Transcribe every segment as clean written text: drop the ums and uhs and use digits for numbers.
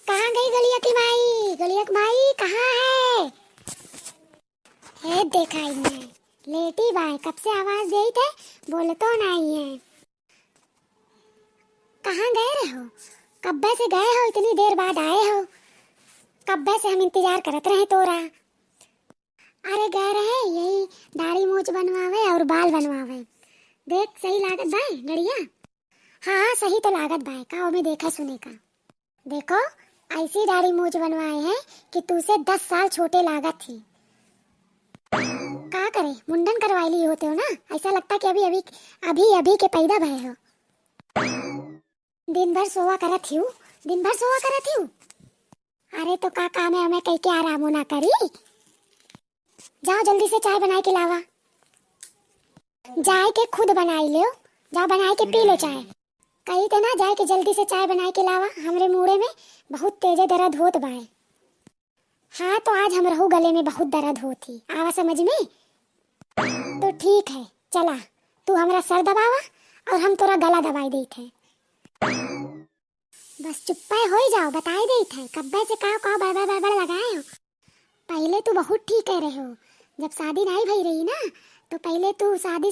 कहाँ गई गलिया की माई? गलिया की माई कहाँ है देखा ही नहीं। लेटी बाय कब से आवाज देई थे, बोले तो नहीं है। कहाँ गए रहे हो? कब्बे से गए हो, इतनी देर बाद आए हो। कब्बे से हम इंतजार करत रहे तोरा। अरे गए रहे यही दाढ़ी मूछ बनवावे और बाल बनवावे। देख सही लागत भाई गड़िया? हाँ सही तो लागत भाई, का में देखा सुने का। देखो ऐसी दाढ़ी मूछ बनवाए हैं कि तुझसे 10 साल छोटे लागत थी। का करे, मुंडन करवाई ली होते हो ना, ऐसा लगता कि अभी अभी अभी अभी के पैदा भय हो। दिन भर सोवा करत हूँ, दिन भर सोवा करत हूँ। अरे तो का काम है हमें कह के आराम ना करी। जाओ जल्दी से चाय बना के लावा। जाए के खुद बनाई लो, जाओ बना के पी लो चाय। कही थे ना जाए के जल्दी से चाय बना के लावा, हमरे मुड़े में बहुत तेजे दर्द होत बाए। हाँ तो आज हम रहू गले में बहुत दर्द होती, आवा समझ में? तो ठीक है चला, तू हमारा सर दबावा और हम तोरा गला दबाई देते हैं। बस चुप्पा हो जाओ, बताई देते हैं कब्बे से का बड़बड़ बड़बड़ लगाए हो। पहले तू बहुत ठीक कह रहे हो, जब शादी नहीं भई रही ना तो पहले तू शादी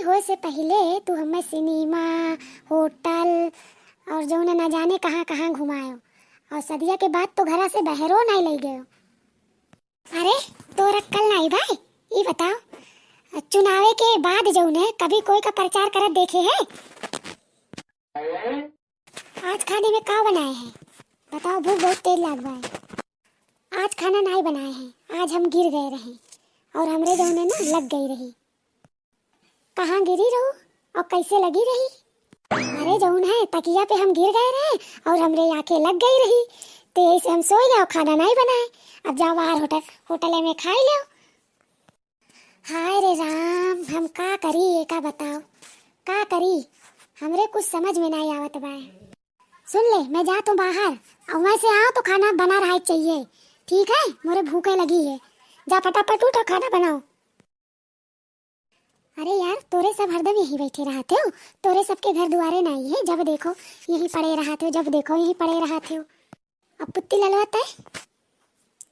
हो से पहले तू हमें सिनेमा, होटल और जो न जाने कहाँ कहाँ घुमायो, और सदिया के बाद तो घरा से बहरो नहीं ले गयो। अरे तो रक्कल नहीं भाई, ये बताओ चुनावे के बाद जो ने कभी कोई का प्रचार करत देखे है? आज खाने में क्या बनाए हैं बताओ, भूख बहुत तेज लग रहा है। आज खाना नहीं बनाए हैं, आज हम गिर गए रहे और हमरे जो ने ना लग गई रही। कहाँ गिरी रहू और कैसे लगी रही? अरे जौन है तकिया पे हम गिर गए रहे और हमरे आंखें लग गई रही, तो ऐसे हम सोए गए और खाना नहीं बनाए। अब जाओ बाहर होटल में खाई लो। हाय रे राम, हम का करी ये का बताओ, का करी हमरे कुछ समझ में नहीं आवत बा। सुन ले, मैं जा तो बाहर और मैं से आओ तो खाना बना रहा चाहिए, ठीक है? मुझे भूखे लगी है, जा फटाफट उठ और खाना बनाओ। अरे यार तोरे सब हरदम यही बैठे रहते हो, तोरे सबके घर दुआरे नहीं है, जब देखो यही पड़े रहते हो, जब देखो यही पड़े रहते हो। अब पुत्ती ललवत है,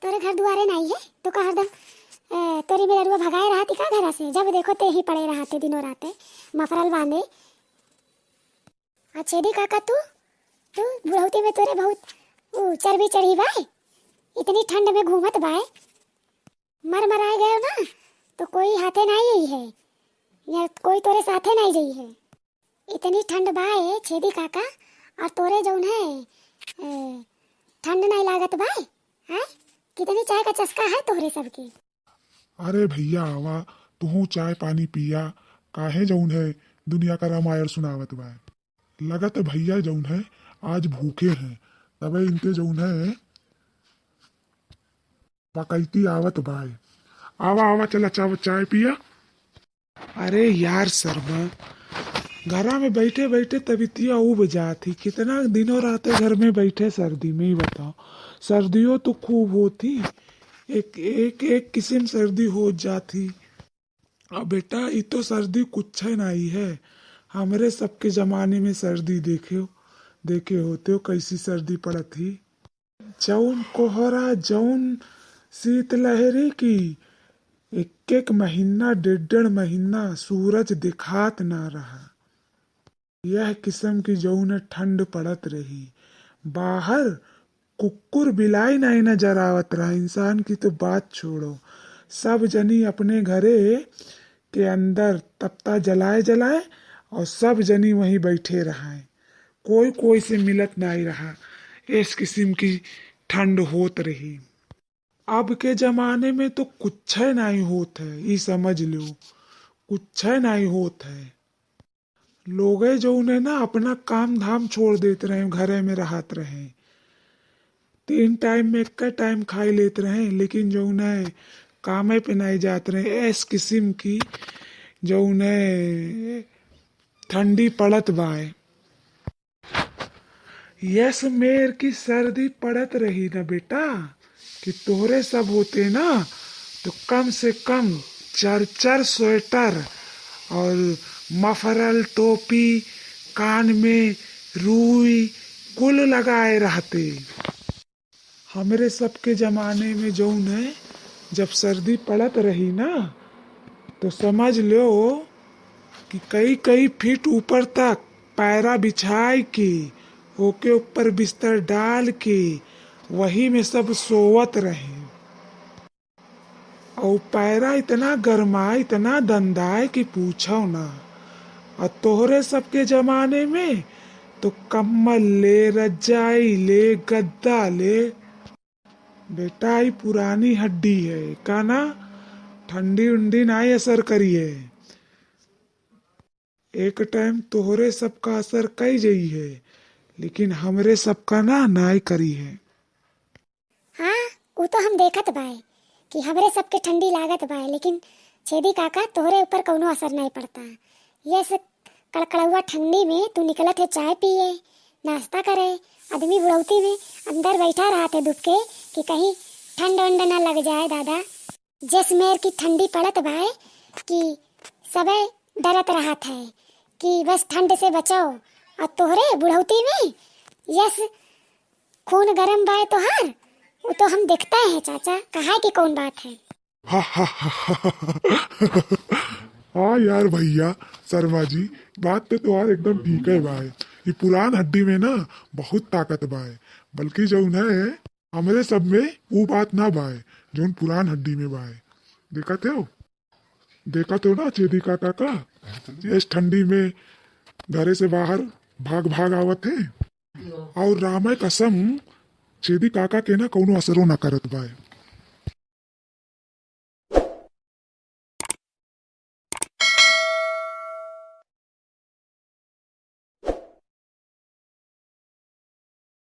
तोरे घर दुआरे नहीं है तो का हरदम तोरी बेरुआ भगाए रहती का घर से, जब देखो ते ही पड़े रहते दिनों राते मफरल बांधे। अच्छे दी काका तू बुढ़ौती में तोरे बहुत चर्बी चढ़ी बाय, इतनी ठंड में घूमत बाय, मर मराए गए ना तो कोई हाथे नहीं यही है या कोई तोरे साथे नहीं गई है। इतनी ठंड बाय छेदी काका, और तोरे जौन है ठंड नहीं लागत बाय है? कितनी चाय का चस्का है तोरे सबके। अरे भैया आवा, तू चाय पानी पिया, काहे जौन है दुनिया का रामायण सुनावत बा। लगत भैया जौन है आज भूखे हैं, तबे इनके जौन है पकैती आवत बाय। आवा आवा चला चाय पिया। अरे यार शर्मा, घरा में बैठे बैठे तबीयतियाँ उब जाती, कितना दिनों रातें घर में बैठे सर्दी में, ही बताओ। सर्दियों तो खूब होती, एक किस्म सर्दी हो जाती। अब बेटा ये तो सर्दी कुछ नहीं है, हमरे सबके जमाने में सर्दी देखे होते हो कैसी सर्दी पड़त थी। जौन कोहरा, जौन शीतलहरी की, एक महीना 1.5 महीना सूरज दिखात ना रहा। यह किस्म की जौन ठंड पड़त रही, बाहर कुकुर बिलाई नहीं नजर आवत रहा। इंसान की तो बात छोड़ो, सब जनी अपने घरे के अंदर तपता जलाए और सब जनी वहीं बैठे रहा, कोई से मिलत नहीं रहा। इस किस्म की ठंड होत रही। अब के जमाने में तो कुछ नहीं होत है, ये समझ लो कुछ नहीं होत है। लोग जो उन्हें ना अपना काम धाम छोड़ देते रहे, घरे में रहत रहे, 3 टाइम में एक टाइम खाई लेते रहे, लेकिन जो उन्हें कामे पे नहीं जाते रहे। ऐस किस्म की जो उन्हें ठंडी पड़त बाए। यस मेर की सर्दी पड़त रही ना बेटा, कि तोहरे सब होते ना तो कम से कम 4 स्वेटर और मफरल टोपी, कान में रुई कुल लगाए रहते। हमरे सबके जमाने में जौन है, जब सर्दी पड़त रही ना, तो समझ लो कि कई कई फीट ऊपर तक पैरा बिछाए के, ओके ऊपर बिस्तर डाल के वही में सब सोवत रहे। और पैरा इतना गरमाए, इतना दंदाए कि पूछो ना। और तोहरे सबके जमाने में तो कम्बल ले, रजाई ले, गद्दा ले। बेटा ये पुरानी हड्डी है का ना, ठंडी उंडी ना असर करी है। एक टाइम तोहरे सबका असर कई जई है, लेकिन हमरे सबका ना करी है। हाँ, वो तो हम देखत बाए कि हमरे सबके ठंडी लागत बाए, लेकिन छेदी काका तोहरे ऊपर कौनो असर नहीं पड़ता। ये से कड़कड़ुआ ठंडी में तू निकलत है चाय पिए, नाश्ता करे। आदमी बुढ़ौती में अंदर बैठा रहा थे दुख के कि कहीं ठंड वंड ना लग जाए दादा। जैसमेर की ठंडी पड़त बाए कि सबे डरत रहा था कि बस ठंड से बचाओ। और तोहरे बुढ़ौती में यस खून गरम बाए तोहार, वो तो हम देखते हैं चाचा, कहा कि कौन बात है। हाँ यार भैया शर्मा जी, बात तो तुम्हार एकदम ठीक है भाई। ये पुरान हड्डी में ना बहुत ताकत बाय, बल्कि जो है हमरे सब में वो बात ना बाय जो पुरान हड्डी में बाय। देखते हो ना छेदी काका का इस ठंडी में घरे से बाहर भाग भाग आवत है, और राम कसम छेदी काका के ना कौनो असरो ना करत बाय।